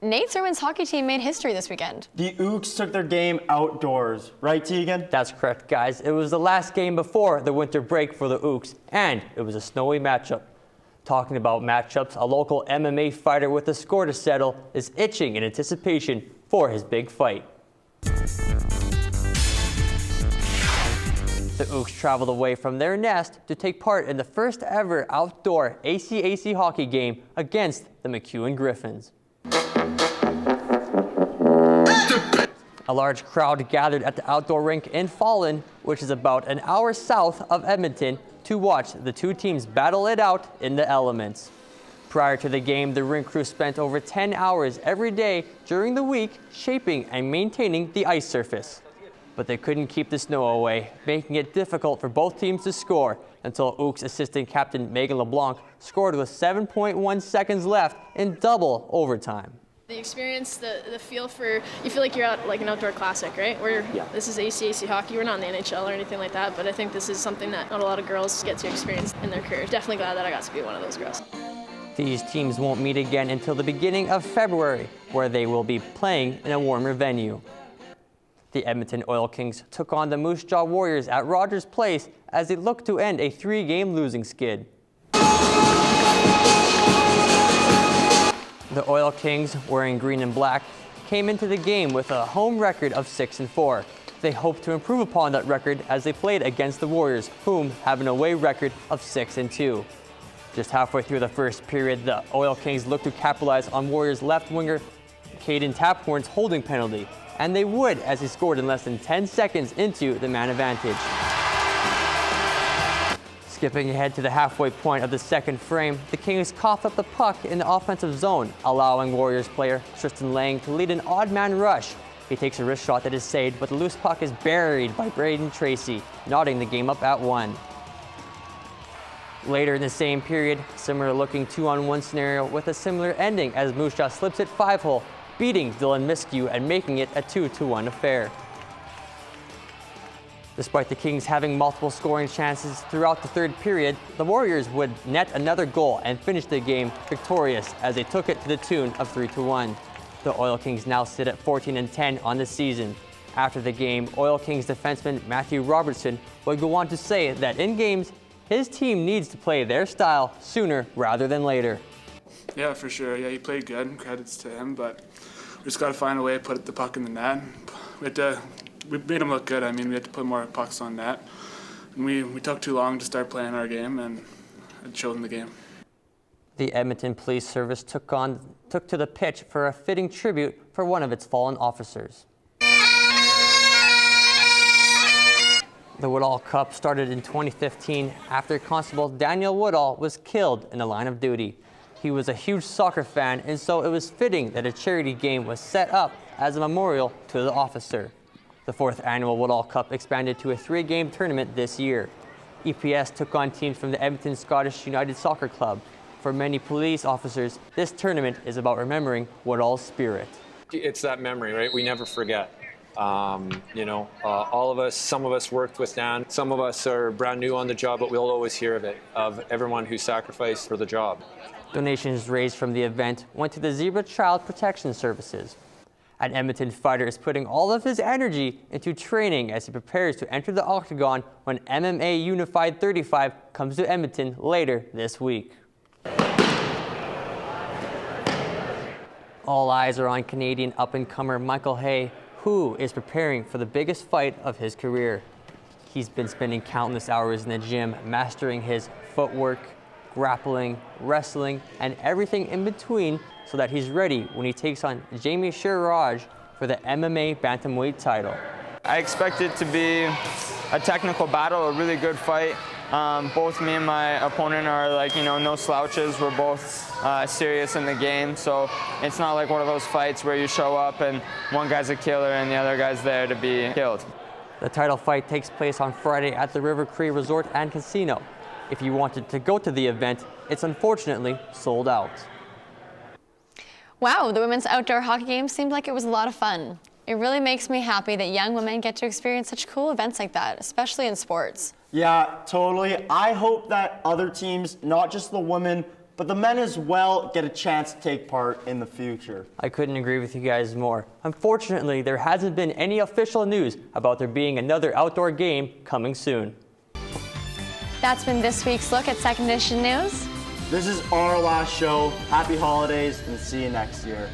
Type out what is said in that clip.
Nate's women's hockey team made history this weekend. The Ooks took their game outdoors, right, Tegan? That's correct, guys. It was the last game before the winter break for the Ooks, and it was a snowy matchup. Talking about matchups, a local MMA fighter with a score to settle is itching in anticipation for his big fight. The Ooks traveled away from their nest to take part in the first ever outdoor ACAC hockey game against the MacEwan Griffins. A large crowd gathered at the outdoor rink in Fallon, which is about an hour south of Edmonton, to watch the two teams battle it out in the elements. Prior to the game, the rink crew spent over 10 hours every day during the week shaping and maintaining the ice surface. But they couldn't keep the snow away, making it difficult for both teams to score until Ooks assistant captain Megan LeBlanc scored with 7.1 seconds left in double overtime. The experience, the feel for, you feel like you're at like an outdoor classic, right? This is ACAC hockey. We're not in the NHL or anything like that, but I think this is something that not a lot of girls get to experience in their career. Definitely glad that I got to be one of those girls. These teams won't meet again until the beginning of February, where they will be playing in a warmer venue. The Edmonton Oil Kings took on the Moose Jaw Warriors at Rogers Place as they look to end a 3-game losing skid. The Oil Kings, wearing green and black, came into the game with a home record of 6-4. They hope to improve upon that record as they played against the Warriors, whom have an away record of 6-2. Just halfway through the first period, the Oil Kings looked to capitalize on Warriors left winger Caden Taphorn's holding penalty, and they would as he scored in less than 10 seconds into the man advantage. Skipping ahead to the halfway point of the second frame, the Kings coughed up the puck in the offensive zone, allowing Warriors player Tristan Lang to lead an odd man rush. He takes a wrist shot that is saved, but the loose puck is buried by Braden Tracy, knotting the game up at 1. Later in the same period, similar looking 2-on-1 scenario with a similar ending as Moose Jaw slips it 5-hole, beating Dylan Miskew and making it a 2-1 affair. Despite the Kings having multiple scoring chances throughout the third period, the Warriors would net another goal and finish the game victorious as they took it to the tune of 3-1. The Oil Kings now sit at 14-10 on the season. After the game, Oil Kings defenseman Matthew Robertson would go on to say that in games, his team needs to play their style sooner rather than later. Yeah, for sure. Yeah, he played good. Credits to him, but we just got to find a way to put the puck in the net. We made him look good. I mean, we had to put more pucks on net. And we took too long to start playing our game, and it showed in the game. The Edmonton Police Service took to the pitch for a fitting tribute for one of its fallen officers. The Woodall Cup started in 2015 after Constable Daniel Woodall was killed in the line of duty. He was a huge soccer fan, and so it was fitting that a charity game was set up as a memorial to the officer. The 4th annual Woodall Cup expanded to a 3-game tournament this year. EPS took on teams from the Edmonton Scottish United Soccer Club. For many police officers, this tournament is about remembering Woodall's spirit. It's that memory, right? We never forget. All of us, some of us worked with Dan. Some of us are brand new on the job, but we'll always hear of everyone who sacrificed for the job. Donations raised from the event went to the Zebra Child Protection Services. An Edmonton fighter is putting all of his energy into training as he prepares to enter the octagon when MMA Unified 35 comes to Edmonton later this week. All eyes are on Canadian up-and-comer Michael Hay, who is preparing for the biggest fight of his career. He's been spending countless hours in the gym, mastering his footwork, grappling, wrestling, and everything in between so that he's ready when he takes on Jamie Sherraj for the MMA Bantamweight title. I expect it to be a technical battle, a really good fight. Both me and my opponent are no slouches. We're both serious in the game, so it's not like one of those fights where you show up and one guy's a killer and the other guy's there to be killed. The title fight takes place on Friday at the River Cree Resort and Casino. If you wanted to go to the event, it's unfortunately sold out. Wow, the women's outdoor hockey game seemed like it was a lot of fun. It really makes me happy that young women get to experience such cool events like that, especially in sports. Yeah, totally. I hope that other teams, not just the women, but the men as well get a chance to take part in the future. I couldn't agree with you guys more. Unfortunately, there hasn't been any official news about there being another outdoor game coming soon. That's been this week's look at Second Edition News. This is our last show. Happy holidays and see you next year.